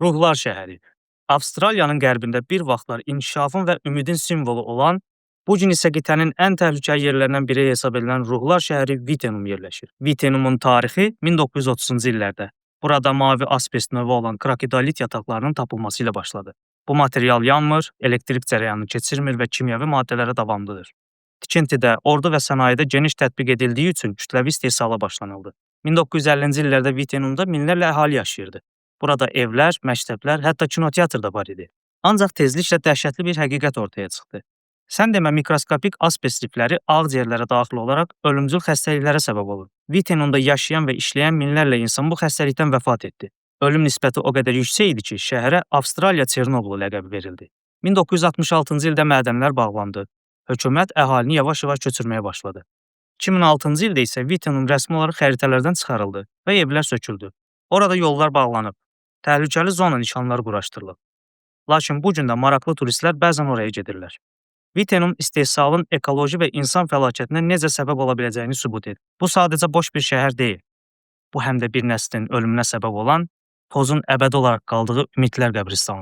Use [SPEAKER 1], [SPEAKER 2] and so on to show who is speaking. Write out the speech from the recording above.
[SPEAKER 1] Ruhlar şəhəri. Avstraliyanın qərbində bir vaxtlar inkişafın və ümidin simvolu olan, bu gün isə qitənin ən təhlükəli yerlərindən biri hesab edilən Ruhlar şəhəri Vitenum yerləşir. Vitenumun tarixi 1930-cu illərdə burada mavi asbest növü olan krokidalit yataqlarının tapılması ilə başladı. Bu material yanmır, elektrik cərəyanını keçirmir və kimyəvi maddələrə davamlıdır. Tikintidə, ordu və sənayedə geniş tətbiq edildiyi üçün kütləvi istehsala başlanıldı. 1950-ci illərdə Vitenumda minlərlə əhali yaşayırdı. Burada evlər, məktəblər, hətta kinoteatr da var idi. Ancaq tezliklə dəhşətli bir həqiqət ortaya çıxdı. Sən demə mikroskopik asbest lifləri ağciyərlərə daxil olaraq ölümcül xəstəliklərə səbəb olur. Vitenumda yaşayan və işləyən minlərlə insan bu xəstəlikdən vəfat etdi. Ölüm nisbəti o qədər yüksək idi ki, şəhərə Avstraliya Çernobılı ləqəbi verildi. 1966-cı ildə mədənlər bağlandı. Hökumət əhalini yavaş-yavaş köçürməyə başladı. 2006-cı ildə isə Vitenum rəsmi olaraq xəritələrdən çıxarıldı və evlər söküldü. Orada yollar bağlanıb, təhlükəli zona nişanları quraşdırılıb. Lakin bu gün də maraqlı turistlər bəzən oraya gedirlər. Vitenum istehsalın ekoloji və insan fəlakətinə necə səbəb ola biləcəyini sübut edir. Bu sadəcə boş bir şəhər deyil. Bu həm də bir nəslin ölümünə səbəb olan, tozun əbədi olaraq qaldığı ümidlər qəbristanlığı.